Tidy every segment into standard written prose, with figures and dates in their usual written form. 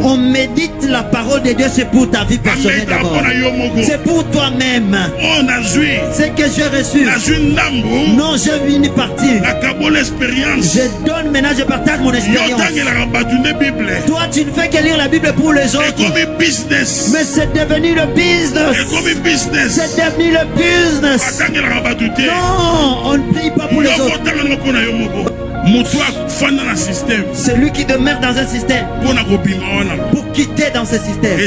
On médite la parole de Dieu, c'est pour ta vie personnelle d'abord. C'est pour toi-même. C'est que j'ai reçu. Non, je vis une partie. Je donne maintenant, je partage mon expérience. Toi, tu ne fais que lire la Bible pour les autres. Mais c'est devenu le business. C'est devenu le business. Non, on ne prie pas pour les autres. C'est lui qui demeure dans un système pour quitter dans ce système.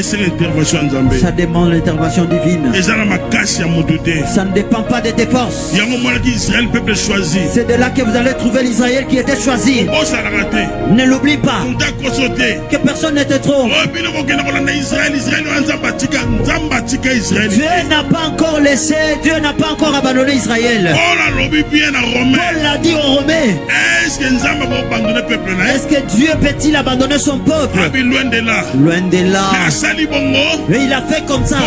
Ça demande l'intervention divine. Ça ne dépend pas de tes forces. C'est de là que vous allez trouver l'Israël qui était choisi. Ne l'oublie pas. Que personne ne te trompe. Dieu n'a pas encore laissé, Dieu n'a pas encore abandonné Israël. Paul l'a dit aux Romains. Est-ce que Dieu peut-il abandonner son peuple? Loin de là. Mais il a fait comme ça.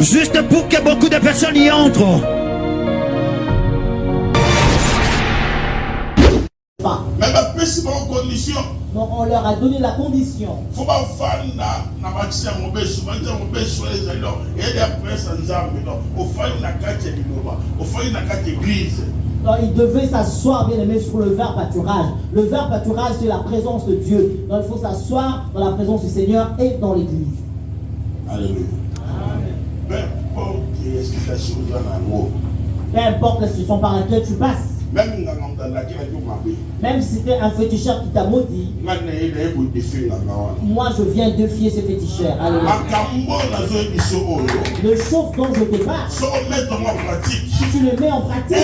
Juste pour que beaucoup de personnes y entrent. Donc on leur a donné la condition. Donc, il devait s'asseoir, bien aimé, sur le vert pâturage. Le vert pâturage, c'est la présence de Dieu. Donc il faut s'asseoir dans la présence du Seigneur et dans l'église. Alléluia. Peu importe la situation par laquelle tu passes. Même si c'était un féticheur qui t'a maudit, moi je viens défier ce féticheur. Alléluia. Le chose dont je te parle, si tu le mets en pratique,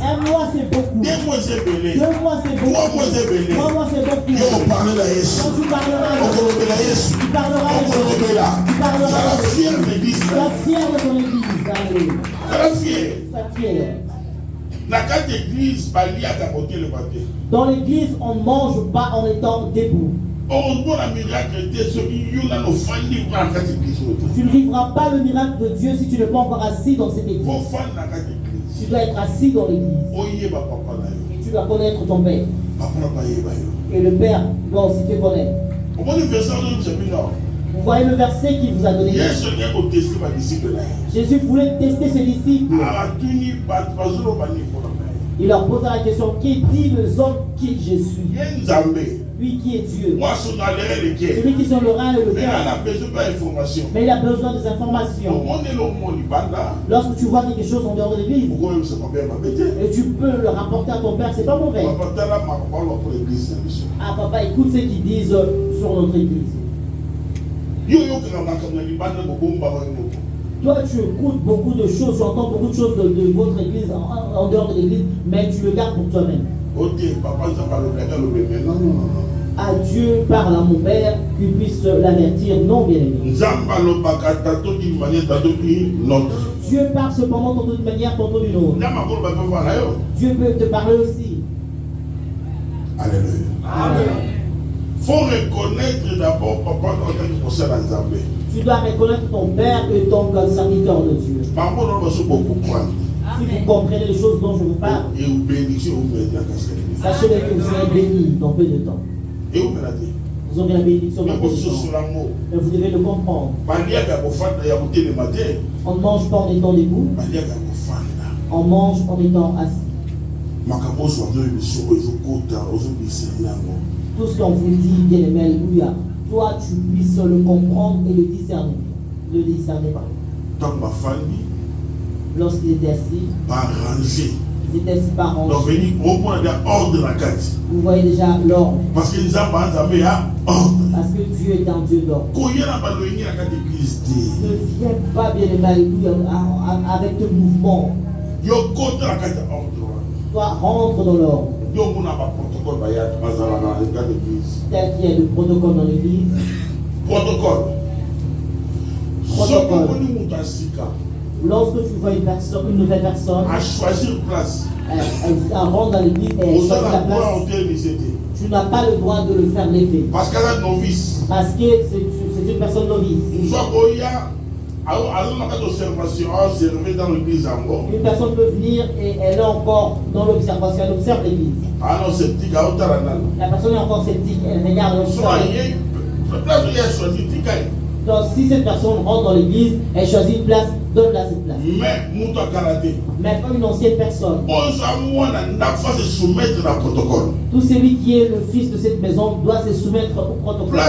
un mois c'est beaucoup, 2 mois c'est beaucoup, 3 mois c'est beaucoup, 4 mois c'est beaucoup. Quand tu parleras, tu parleras fier de ton église. Sois fier. Dans l'église, on ne mange pas en étant debout. Tu ne vivras pas le miracle de Dieu si tu n'es pas encore assis dans cette église. Tu dois être assis dans l'église. Et tu dois connaître ton Père. Et le Père doit aussi te connaître. Vous voyez le verset qu'il vous a donné. Jésus voulait tester ses disciples. Il leur posa la question, qui dit les hommes qui je suis? Lui qui est Dieu. Celui qui sont le rein et le cœur. Mais il a besoin des informations. Lorsque tu vois quelque chose en dehors de l'église, et tu peux le rapporter à ton père, c'est pas mauvais. Ah papa, écoute ce qu'ils disent sur notre église. Toi, tu écoutes beaucoup de choses, tu entends beaucoup de choses de votre église, en dehors de l'église, mais tu le gardes pour toi-même. À Dieu parle à mon Père, qu'il puisse l'avertir, non bien aimé. Dieu parle cependant tantôt d'une manière, tantôt d'une autre. Dieu peut te parler aussi. Alléluia. Amen. Faut reconnaître d'abord papa quand tu possèdes un zambé. Tu dois reconnaître ton Père et ton serviteur de Dieu. Si vous comprenez les choses dont je vous parle, sachez que vous serez bénis dans peu de temps. Vous aurez la bénédiction dans peu de temps. Mais vous devez le comprendre. On ne mange pas en étant debout. On mange en étant assis. Tout ce qu'on vous dit, bien aimé, alléluia, toi tu puisses le comprendre et le discerner. Lorsqu'il était assis, il était assis par rangée. Vous voyez déjà l'ordre. Parce que Dieu est un Dieu d'ordre. Ne viens pas, bien aimé, alléluia, avec le mouvement. Toi, rentre dans l'ordre. Tel qu'il y a le protocole dans l'église. Protocole. Lorsque tu vois une nouvelle personne, elle rentre dans l'église et elle choisit la place, tu n'as pas le droit de le faire lever. Parce que c'est une personne novice. Une personne peut venir et elle est encore dans l'observation, elle observe l'église. La personne est encore sceptique, elle regarde l'observation. Donc si cette personne rentre dans l'église, elle choisit une place, donne-la cette place. Mais comme une ancienne personne, tout celui qui est le fils de cette maison doit se soumettre au protocole.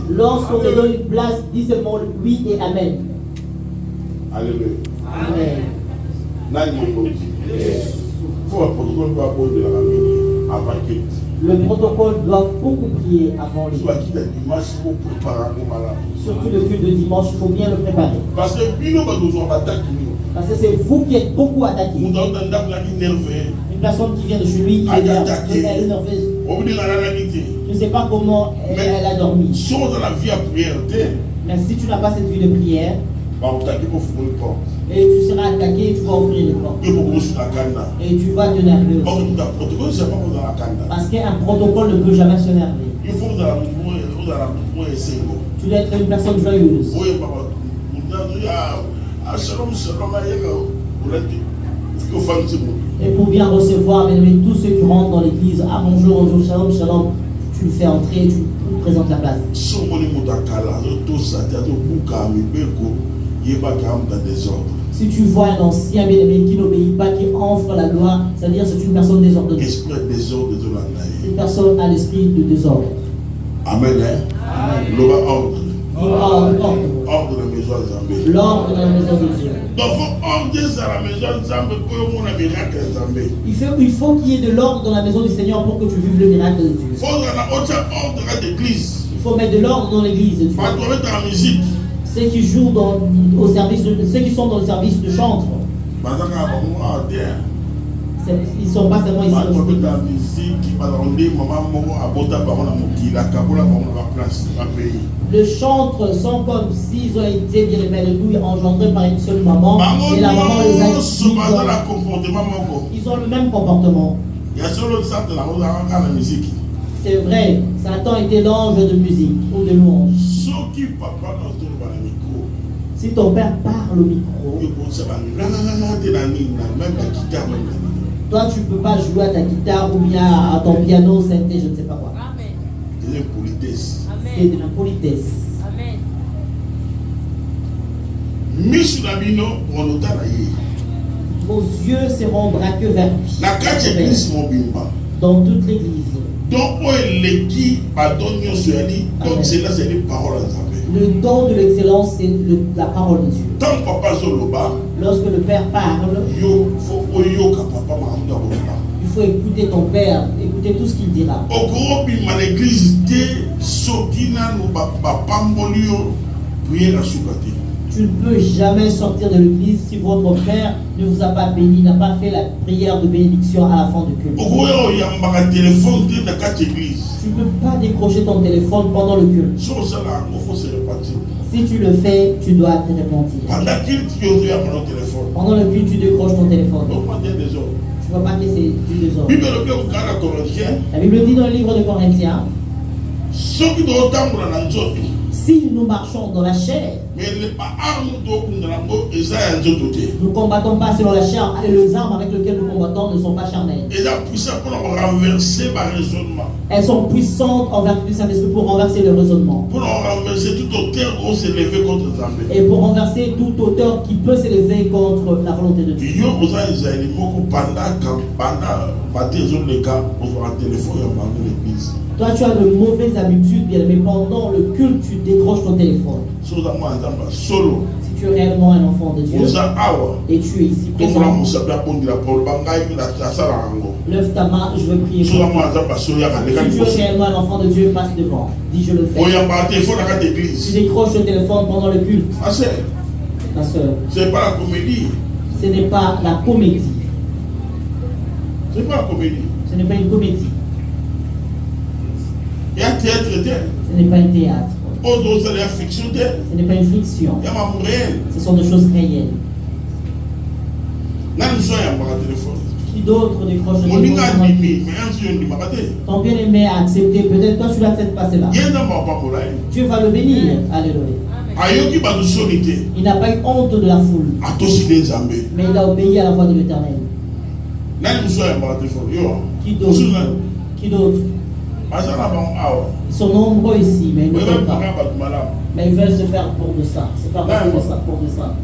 Lorsqu'on te donne une place, dis seulement oui et amen. Alléluia. Amen. Le protocole doit beaucoup prier avant le culte. Surtout le culte de dimanche, il faut bien le préparer. Parce que c'est vous qui êtes beaucoup attaqués. Une personne qui vient de chez lui, elle est nerveuse. Je ne sais pas comment elle a dormi. Mais si tu n'as pas cette vie de prière, et tu seras attaqué et tu vas ouvrir les portes. Et tu vas te nerveux. Parce qu'un protocole ne peut jamais se nerver. Tu dois être une personne joyeuse. Et pour bien recevoir, tous ceux qui rentrent dans l'église, ah bonjour, bonjour, shalom, shalom, tu le fais entrer, tu présentes la place. Si tu vois un ancien bien-aimé qui n'obéit pas, qui enfre la loi, c'est-à-dire c'est une personne désordonnée. Une personne à l'esprit de désordre. Amen. L'ordre. Ordre de la maison de Zambé. L'ordre de la maison de Dieu. Donc, il faut qu'il y ait de l'ordre dans la maison du Seigneur pour que tu vives le miracle de Dieu. Il faut mettre de l'ordre dans l'église de Dieu. Ceux qui jouent au service, ceux qui sont dans le service de chantre, ils ne sont pas seulement ici. Les chantres sont comme s'ils ont été bien aimés, engendrés par une seule maman, et la maman les a éduqués. Ils ont le même comportement. C'est vrai, Satan était l'ange de musique ou de louange. Si ton père parle au micro, toi tu ne peux pas jouer à ta guitare ou bien à ton piano, synthé, je ne sais pas quoi. C'est de la politesse. C'est de la politesse. Vos yeux seront braqués vers lui. Dans toute l'église. Le don de l'excellence, c'est la parole de Dieu. Lorsque le Père parle, il faut écouter ton Père, écouter tout ce qu'il dira. Tu ne peux jamais sortir de l'église si votre Père ne vous a pas béni, n'a pas fait la prière de bénédiction à la fin du culte. Tu ne peux pas décrocher ton téléphone pendant le culte. Si tu le fais, tu dois te repentir. Pendant le culte, tu décroches ton téléphone. Tu ne vois pas que c'est du désordre. La Bible dit dans le livre de Corinthiens, si nous marchons dans la chair, nous ne combattons pas selon la chair, et les armes avec lesquelles nous combattons ne sont pas charnelles. Elles sont puissantes en vertu du Saint-Esprit pour renverser le raisonnement. Et pour renverser toute auteur qui peut s'élever contre la volonté de Dieu. Toi, tu as de mauvaises habitudes, bien, mais pendant le culte, tu décroches ton téléphone. Si tu es réellement un enfant de Dieu et tu es ici présent, lève ta main, je veux prier pour toi. Si tu es réellement un enfant de Dieu, passe devant. Dis, je le fais. Tu décroches le téléphone pendant le culte. Ma soeur, ce n'est pas la comédie. Ce n'est pas la comédie. Ce n'est pas la comédie. Ce n'est pas une comédie. Il y a théâtre. Ce n'est pas un théâtre. Ce n'est pas une fiction. Ce sont des choses réelles. Qui d'autre décroche le téléphone? Ton bien-aimé a accepté. Peut-être toi, tu dois peut-être passer là. Dieu va le bénir. Alléluia. Il n'a pas eu honte de la foule. Mais il a obéi à la voix de l'Éternel. Qui d'autre? Qui d'autre? Ils sont nombreux ici, mais ils ne veulent pas. Mais ils veulent se faire pour de ça. Se faire passer de ça, pour de ça.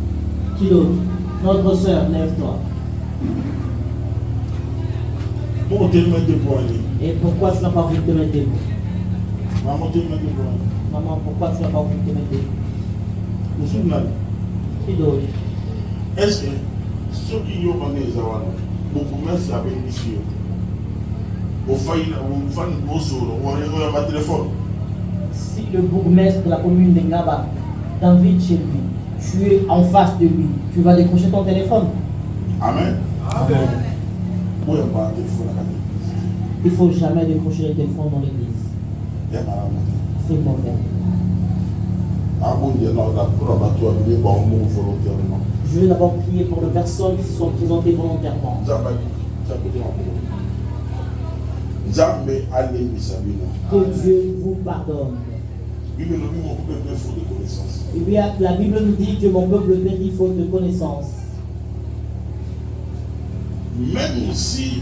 Qui d'autre? Notre soeur, lève-toi. Et pourquoi tu n'as pas voulu te mettre debout? Maman, pourquoi tu n'as pas voulu te mettre debout? Qui d'autre? Est-ce que ceux qui ont beaucoup de gens avaient initié si le bourgmestre de la commune de Ngaba t'invite chez lui, tu es en face de lui, tu vas décrocher ton téléphone. Amen. Amen. Il ne faut jamais décrocher le téléphone dans l'église. C'est mauvais. Je vais d'abord prier pour les personnes qui se sont présentées volontairement. Que Dieu vous pardonne. Et bien, la Bible nous dit que mon peuple périt faute de connaissance. Même si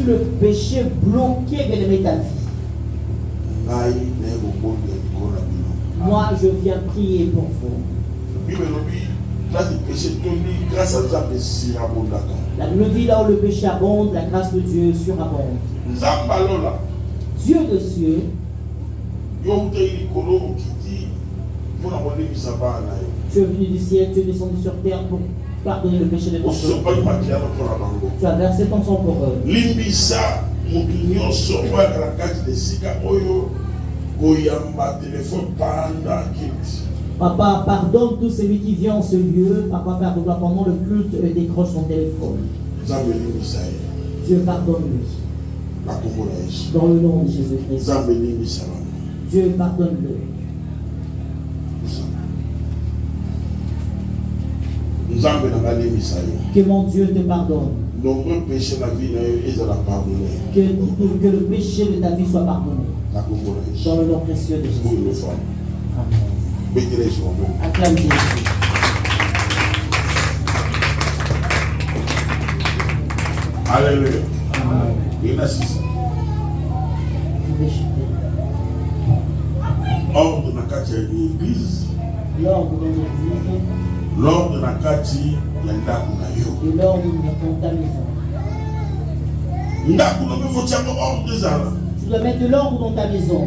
le péché bloquait ta vie, moi je viens prier pour vous. La Bible dit là où le péché abonde, la grâce de Dieu surabonde. Dieu de cieux, tu es venu du ciel, tu es descendu sur terre pour pardonner le péché de ton peuple. Tu as versé ton sang pour eux. Papa, pardonne tout celui qui vient en ce lieu. Papa, pardonne pendant le culte et décroche son téléphone. Dieu pardonne-lui. Dans le nom de Jésus-Christ. Dieu pardonne-le. Que mon Dieu te pardonne. Que le péché de ta vie soit pardonné. Dans le nom précieux de Jésus. Amen. Acclame Jésus. Alléluia. Il y a 6. Ordre de la l'église. L'ordre de l'église. L'ordre de la kati ya ndaku na yo. Et l'ordre de ta maison. Ndaku na faut tirer ordre de ça. Tu dois mettre de l'ordre dans ta maison.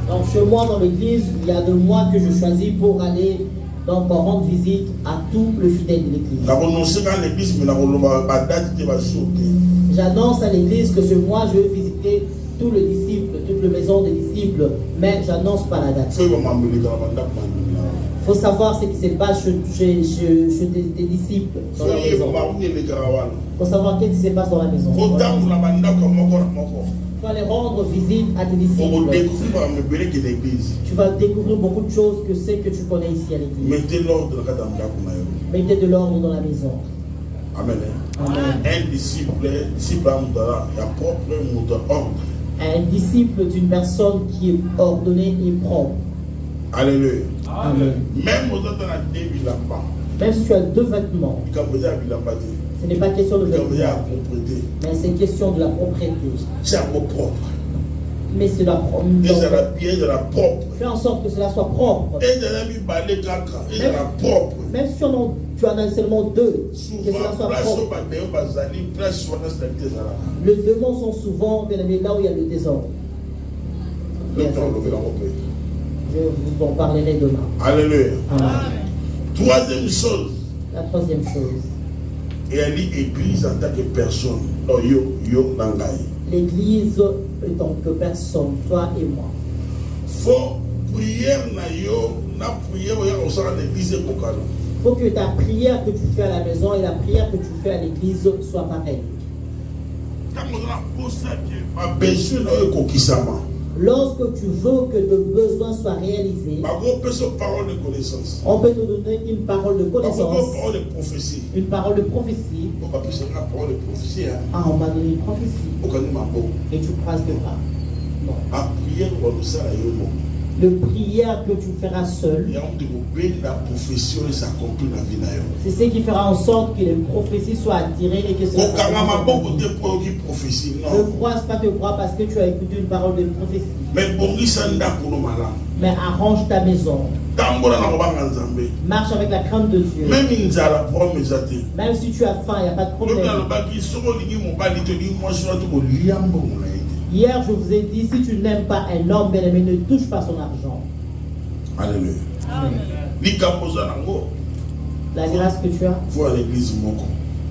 Donc chez moi dans l'église, il y a 2 mois que je choisis pour aller donc rendre visite à tout le fidèle de l'église. J'annonce à l'église que ce mois je vais visiter tous les disciples, toute la maison des disciples, mais j'annonce pas la date. Il faut savoir ce qui se passe chez tes disciples dans la maison. Il faut savoir ce qui se passe dans la maison. Il faut aller rendre visite à tes disciples. Tu vas découvrir beaucoup de choses que c'est que tu connais ici à l'église. Mettez de l'ordre dans la maison. Amen. Amen. Un disciple Un disciple est une personne qui est ordonnée et propre. Alléluia. Amen. Même si tu as 2 vêtements, ce n'est pas question de vêtements, mais c'est question de la propreté. C'est un mot propre. Mais c'est la propre. Fais en sorte que cela soit propre. Même si tu en as seulement 2, que cela soit propre. Les démons sont souvent là où il y a le désordre. Je vous en parlerai demain. Alléluia. Amen. Troisième chose. La troisième chose. Et elle dit église en tant que personne. L'église en tant que personne, toi et moi. Faut prière na yo na prière au sein de l'église Il faut que ta prière que tu fais à la maison et la prière que tu fais à l'église soient pareilles. Lorsque tu veux que tes besoins soient réalisés, on peut te donner une parole de connaissance, une parole de prophétie. Ah, on m'a donné une prophétie. Et tu croises de pas. Non. Le prière que tu feras seul, c'est ce qui fera en sorte que les prophéties soient attirées et que cela soit. Ne croise pas te croire parce que tu as écouté une parole de prophétie. Mais arrange ta maison. Marche avec la crainte de Dieu. Même si tu as faim, il n'y a pas de problème. Hier, je vous ai dit, si tu n'aimes pas un homme, bien aimé, ne touche pas son argent. Alléluia. La grâce que tu as.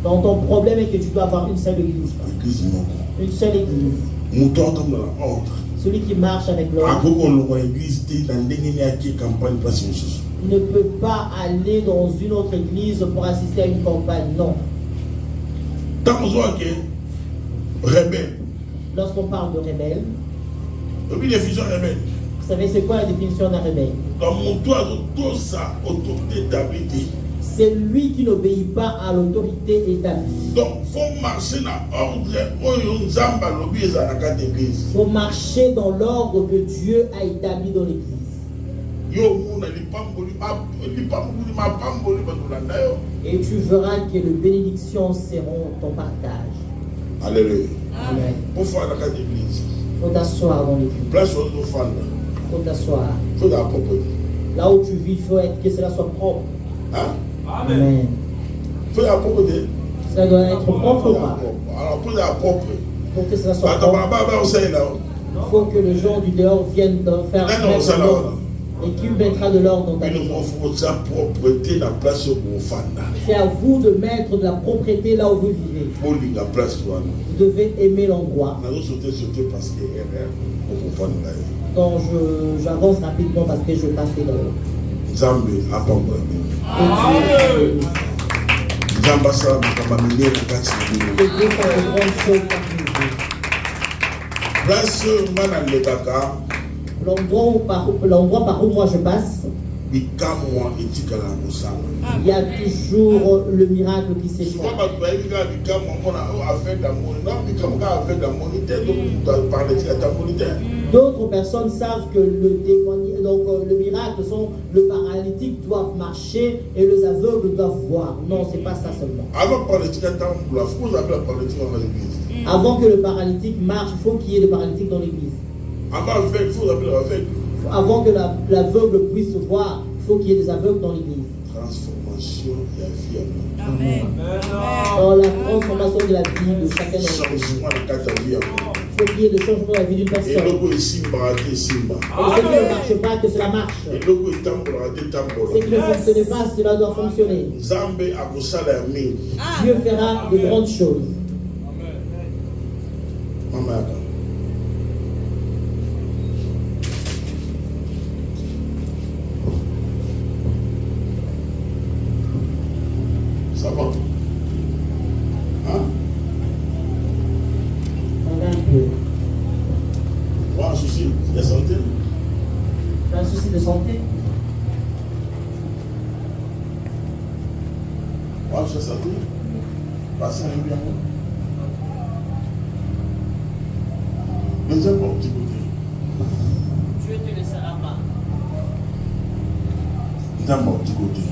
Donc ton problème est que tu dois avoir une seule église. Une seule église. Celui qui marche avec l'ordre ne peut pas aller dans une autre église pour assister à une campagne. Non. Lorsqu'on parle de rebelle, vous savez c'est quoi la définition d'un rebelle? C'est lui qui n'obéit pas à l'autorité établie. Donc, il faut marcher dans l'ordre. Il faut marcher dans l'ordre que Dieu a établi dans l'église. Et tu verras que les bénédictions seront ton partage. Alléluia. Amen. Pour faire la carte d'église. Il faut t'asseoir dans l'église. Place où nous faisons. Il faut t'asseoir. Il faut la propreté. Là où tu vis, il faut que cela soit propre. Hein? Amen. Il faut la propreté. Ça doit être propre ou pas? Alors, pour la propre. Pour que cela soit propre. Il faut que les gens du dehors viennent faire l'ordre. Et qui mettra de l'ordre dans ta maison. C'est à vous de mettre de la propreté là où vous vivez. Vous devez aimer l'endroit. Donc j'avance rapidement parce que je passe l'heure. L'endroit par où moi je passe, il y a toujours le miracle qui s'effectue. D'autres personnes savent que le miracle sont le paralytique doivent marcher et les aveugles doivent voir. Non, c'est pas ça seulement. Avant que le paralytique marche, il faut qu'il y ait le paralytique dans l'église. Avant que l'aveugle puisse voir, il faut qu'il y ait des aveugles dans l'église. Transformation de la vie à nous. Amen. Dans la transformation de la vie de chacun d'entre nous. Il faut qu'il y ait des changements dans la vie d'une personne. Et ce qui ne marche pas, que cela marche. Ce qui ne fonctionne pas, cela doit fonctionner. Dieu fera de grandes choses. Amen. Ça va? Hein? On a un peu. Un souci de santé? Un souci de santé? Un souci de santé? Passez un bien. Deuxième bon petit côté. Dieu te laissera pas. D'un bon petit côté.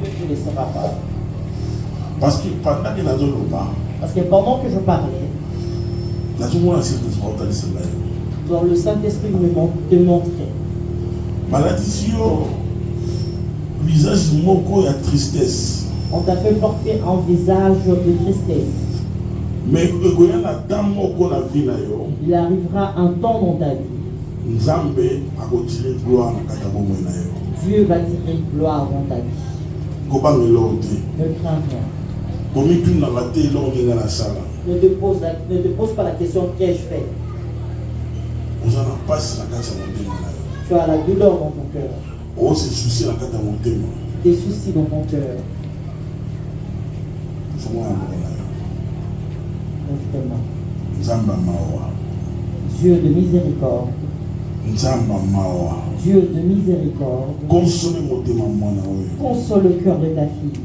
Dieu te laissera pas. Parce que pendant pendant que je parlais, dans le Saint-Esprit te montrait. Visage moko ya tristesse. On t'a fait porter un visage de tristesse. Mais il arrivera un temps dans ta vie. Dieu va tirer gloire dans ta vie. Ne crains rien. Ne te pose pas la question qu'ai-je fait. Tu as la douleur dans ton cœur. des soucis dans ton cœur. Dieu de miséricorde. Dieu de miséricorde. Console le cœur de ta fille.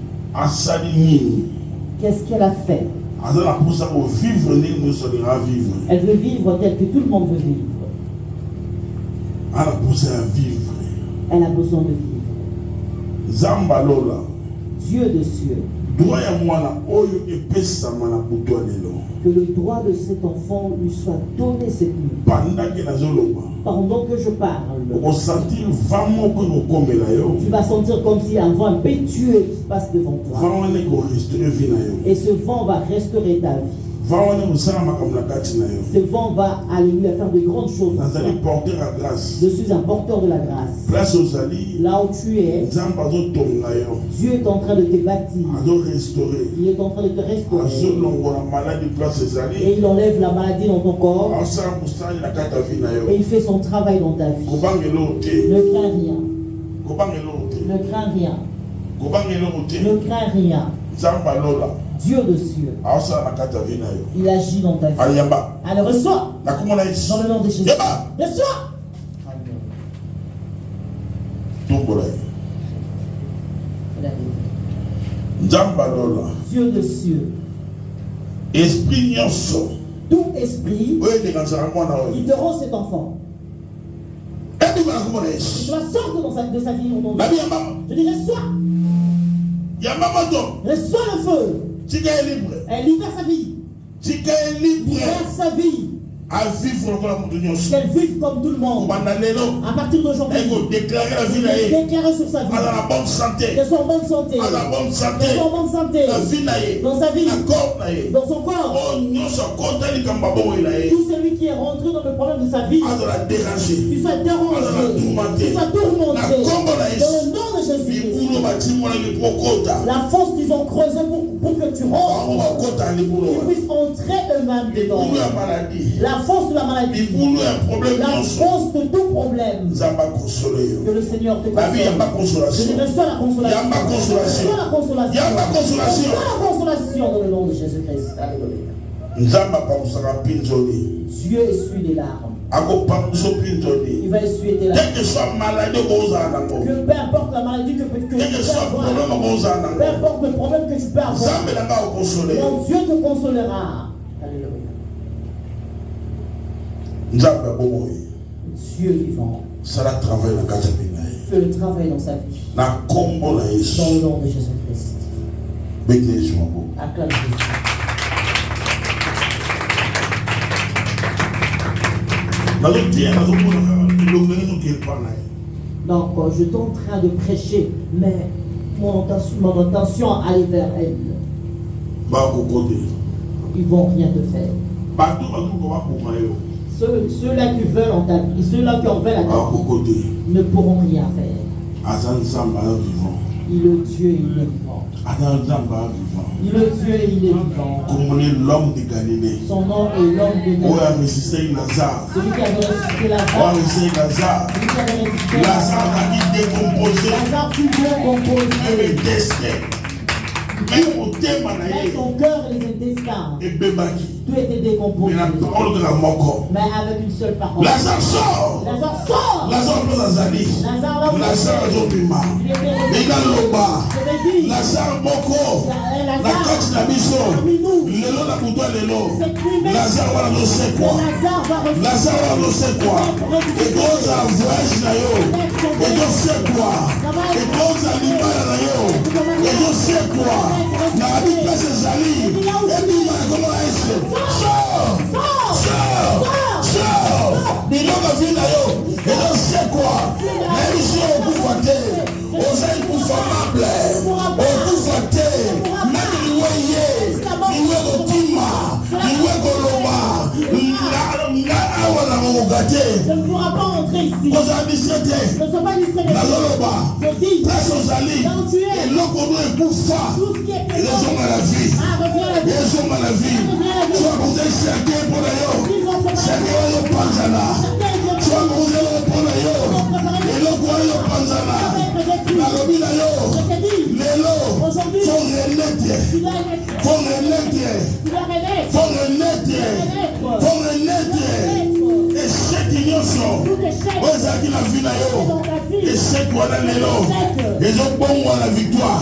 Qu'est-ce qu'elle a fait? Elle veut vivre tel que tout le monde veut vivre. Elle a besoin de vivre. Dieu de cieux. Que le droit de cet enfant lui soit donné cette nuit. Pendant que je parle, tu vas sentir comme si un vent impétueux qui passe devant toi. Et ce vent va restaurer ta vie. Ce vent va, alléluia, faire de grandes choses. Je suis un porteur de la grâce. Là où tu es, Dieu est en train de te bâtir. Il est en train de te restaurer. Et il enlève la maladie dans ton corps. Et il fait son travail dans ta vie. Ne crains rien. Ne crains rien. Ne crains rien. Dieu de cieux, il agit dans ta vie. Allez, reçois dans le nom de Jésus. Reçois. Dieu de cieux, tout esprit qui te rend cet enfant, et tu vas sortir de sa vie au nom de Jésus. Je dis reçois. Reçois le feu. Elle libère sa vie. Libère sa vie. Qu'elle vive comme tout le monde. À partir d'aujourd'hui, déclarer sur sa vie. Qu'elle soit en bonne santé. Qu'elle soit en bonne santé. Dans sa vie. Dans son corps. Tout celui qui est rentré dans le problème de sa vie, tu sois dérangé. Tu sois tourmenté. Dans le nom de Jésus. La fosse qu'ils ont creusée pour que tu rentres, qu'ils puissent entrer eux-mêmes dedans. La force de la maladie, la force de tout problème. Que le Seigneur te console. Je reçois la consolation. Reçois la consolation. Reçois la consolation dans le nom de Jésus-Christ. Alléluia. Dieu essuie des larmes. Il va essuyer tes larmes. Que peu importe la maladie que tu peux avoir, peu importe le problème que tu peux avoir, donc Dieu te consolera. Alléluia. Dieu vivant. Fais le travail dans sa vie. Dans le nom de Jésus-Christ. Acclame Jésus. Donc, je suis en train de prêcher, mais mon intention à aller vers elle. Ils vont rien te faire. Ceux-là qui veulent en ta vie, ceux-là qui en veulent à ta vie, ne pourront rien faire. Il est Dieu, il est vivant. Il est Dieu, il est vivant. L'homme de Galilée. Son nom est l'homme de Galilée. Celui qui avait ressuscité Lazare. Celui qui avait ressuscité Lazare. Lazare fut décomposé. Même son cœur et les intestins. Tout était décomposé. Mais avec une seule parole. Lazare sort. Lazare sort. Lazare Moko. La coach na biso. Lelo na kuto lelo. Lazare wana no sait quoi. Lazare wana no sait quoi. Et cause à voyage na yo. Et je sais quoi. Et cause à libala na yo. Et je sais quoi. Na abi place zali. Et puis ma comment est-ce? Sors. Biloko vina yo. Et je sais quoi. Même si on vous vote. Osez pour formable. On vous vote. Même liweye. Liwe kotima. Liwe koloma. Je ne pourrai pas entrer ici. Ne sois pas distrait. Je dis, là où tu es, tout ce qui est présent, reviens à la vie. Tu vas vous cerquer pour le yo. Cerquer le panzana. Tu vas vous pour le yo. Et le panzana. La lobby la yo. Pour renaître. Échec nyonso. Ozaki na vie na yo. Échec wana lelo. Ezobongwa na victoire.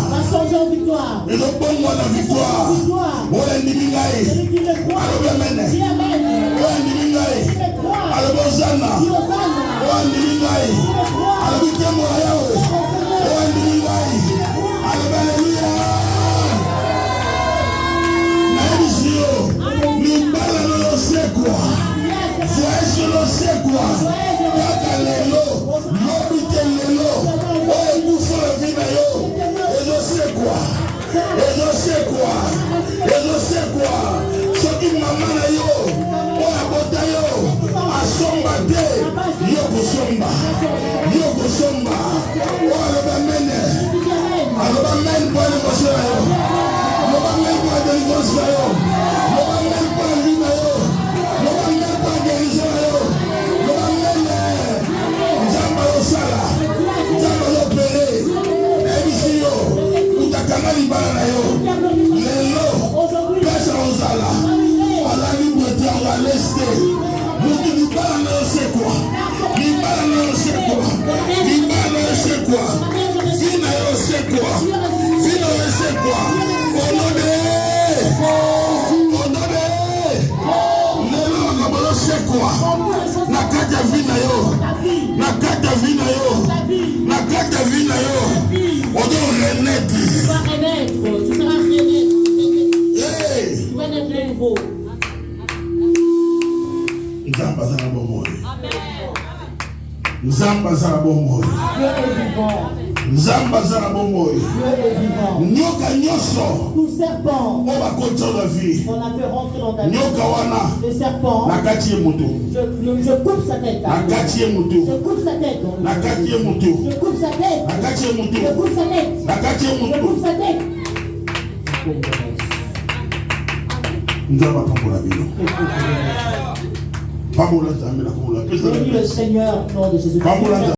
Ezobongwa na victoire. Oya ndimi ngai. Alobe mene. Oya ndimi ngai. Alobe ozana. Oya ndimi ngai. Alobe kemo ya yawe. Oya ndimi ngai. Alobe haleluya. Na ebisi yo. Libala no se quoi. Voyage no se quoi. Kaka lelo. Lobite lelo. Oya kufa la vie na yo. Ezo se quoi. Ezo se quoi. Ezo se quoi. Soki mama na yo. Oya bota yo. Asomba te. Yo kosomba. Yo kosomba. Oya loba mene. Aloba mene kwa l'émotion na yo. Loba mene kwa délivrance na yo. Loba mene kwa vie na yo. Loba mene kwa guérison na yo. Loba mene. Nzamba yo sala. Nzamba yo pele. Ebisi yo. Utakanga libala na yo. Lelo. Pesa ozala. Ala libre terre à l'est. Mutu libala na yo c'est quoi? Libala na yo c'est quoi? Libala na yo c'est quoi? Vie na yo c'est quoi? Vie na yo c'est quoi? Onode. Onode. Lelo nakabolo c'est quoi? Nakata vie na yo. Nakata vie na yo. Nakata vie na yo. Odo renaître. Tu vas renaître. Tu seras renaître. Hey. Tu vas naître de nouveau. Nzamba zana bomoi. Nzamba zana bomoi. Dieu est vivant. Nzamba zana bomoi. Dieu est vivant. Nyoka nyoso. Tout serpent Oba koto la vie. qu'on a fait rentrer dans ta vie. Nyoka wana. Le serpent, Nakati moto. je coupe sa tête. Nakati moto. Je coupe sa tête. Nakati moto. Je coupe sa tête. Nakati moto. Je coupe sa tête. Nakati Je moto. coupe sa tête. Nzamba pambola bino. Pambola zamela pambola. Bénis le Seigneur au nom de Jésus. Pambola.